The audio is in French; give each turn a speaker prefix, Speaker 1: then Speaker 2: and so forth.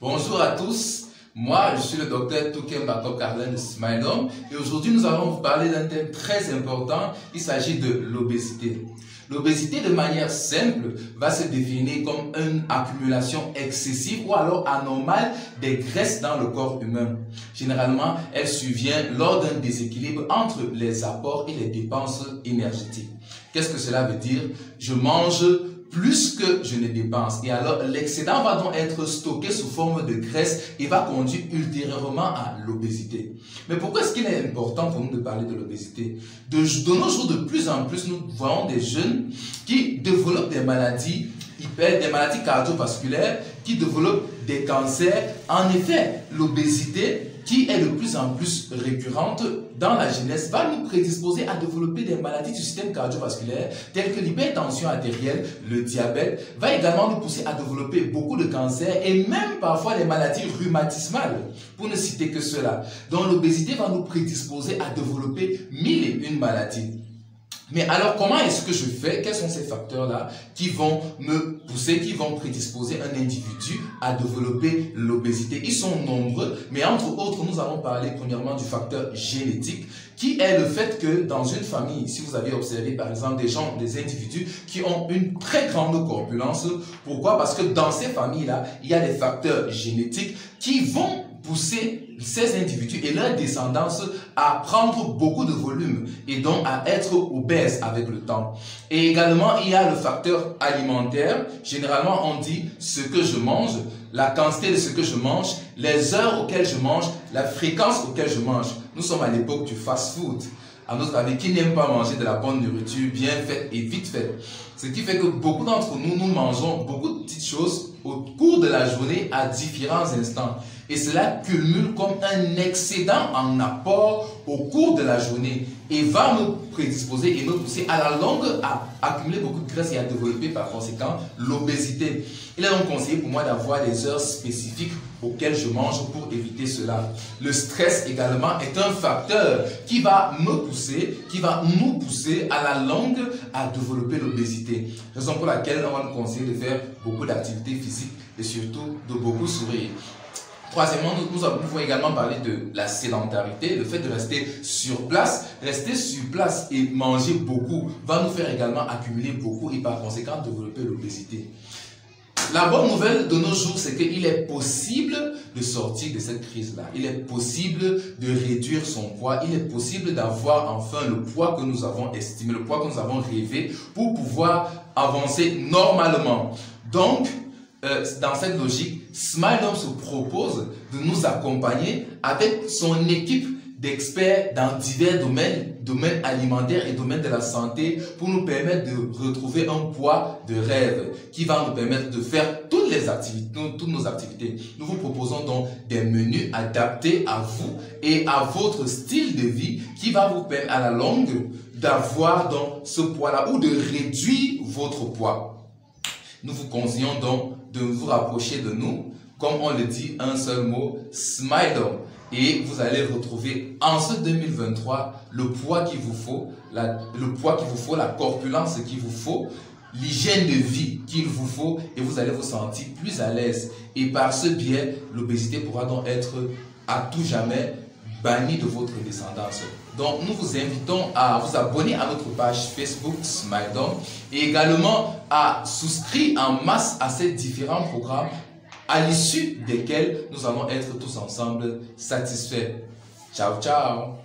Speaker 1: Bonjour à tous, moi je suis le docteur Touken Bakop Carlin de Smilom et aujourd'hui nous allons vous parler d'un thème très important, il s'agit de l'obésité. L'obésité de manière simple va se définir comme une accumulation excessive ou alors anormale des graisses dans le corps humain. Généralement, elle survient lors d'un déséquilibre entre les apports et les dépenses énergétiques. Qu'est-ce que cela veut dire? Je mange plus que je ne dépense. Et alors, l'excédent va donc être stocké sous forme de graisse et va conduire ultérieurement à l'obésité. Mais pourquoi est-ce qu'il est important pour nous de parler de l'obésité? De nos jours, de plus en plus, nous voyons des jeunes qui développent des maladies cardiovasculaires, qui développent des cancers. En effet, l'obésité, qui est de plus en plus récurrente dans la jeunesse, va nous prédisposer à développer des maladies du système cardiovasculaire telles que l'hypertension artérielle, le diabète, va également nous pousser à développer beaucoup de cancers et même parfois les maladies rhumatismales, pour ne citer que cela. Donc l'obésité va nous prédisposer à développer 1001 maladies. Mais alors, comment est-ce que je fais? Quels sont ces facteurs-là qui vont me pousser, qui vont prédisposer un individu à développer l'obésité? Ils sont nombreux, mais entre autres, nous allons parler premièrement du facteur génétique, qui est le fait que dans une famille, si vous avez observé par exemple des individus qui ont une très grande corpulence, pourquoi? Parce que dans ces familles-là, il y a des facteurs génétiques qui vont pousser ces individus et leur descendance à prendre beaucoup de volume et donc à être obèses avec le temps. Et également, il y a le facteur alimentaire. Généralement, on dit ce que je mange, la quantité de ce que je mange, les heures auxquelles je mange, la fréquence auquel je mange. Nous sommes à l'époque du fast-food. À notre avis, qui n'aime pas manger de la bonne nourriture bien faite et vite faite? Ce qui fait que beaucoup d'entre nous, nous mangeons beaucoup de petites choses au cours de la journée à différents instants. Et cela cumule comme un excédent en apport au cours de la journée et va nous prédisposer et nous pousser à la longue à accumuler beaucoup de graisse et à développer par conséquent l'obésité. Il est donc conseillé pour moi d'avoir des heures spécifiques auxquelles je mange pour éviter cela. Le stress également est un facteur qui va me pousser, qui va nous pousser à la longue à développer l'obésité. Raison pour laquelle on va nous conseiller de faire beaucoup d'activités physiques et surtout de beaucoup sourire. Troisièmement, nous pouvons également parler de la sédentarité, le fait de rester sur place. Rester sur place et manger beaucoup va nous faire également accumuler beaucoup et par conséquent développer l'obésité. La bonne nouvelle de nos jours, c'est qu'il est possible de sortir de cette crise-là. Il est possible de réduire son poids. Il est possible d'avoir enfin le poids que nous avons estimé, le poids que nous avons rêvé pour pouvoir avancer normalement. Donc, dans cette logique, Smilom se propose de nous accompagner avec son équipe d'experts dans divers domaines alimentaires et domaines de la santé pour nous permettre de retrouver un poids de rêve qui va nous permettre de faire toutes nos activités. Nous vous proposons donc des menus adaptés à vous et à votre style de vie qui va vous permettre à la longue d'avoir donc ce poids-là ou de réduire votre poids. Nous vous conseillons donc de vous rapprocher de nous, comme on le dit, un seul mot, Smilom. Et vous allez retrouver en ce 2023 le poids qu'il vous faut, la corpulence qu'il vous faut, l'hygiène de vie qu'il vous faut et vous allez vous sentir plus à l'aise. Et par ce biais, l'obésité pourra donc être à tout jamais bannie de votre descendance. Donc nous vous invitons à vous abonner à notre page Facebook Smilom et également à souscrire en masse à ces différents programmes à l'issue desquels nous allons être tous ensemble satisfaits. Ciao, ciao!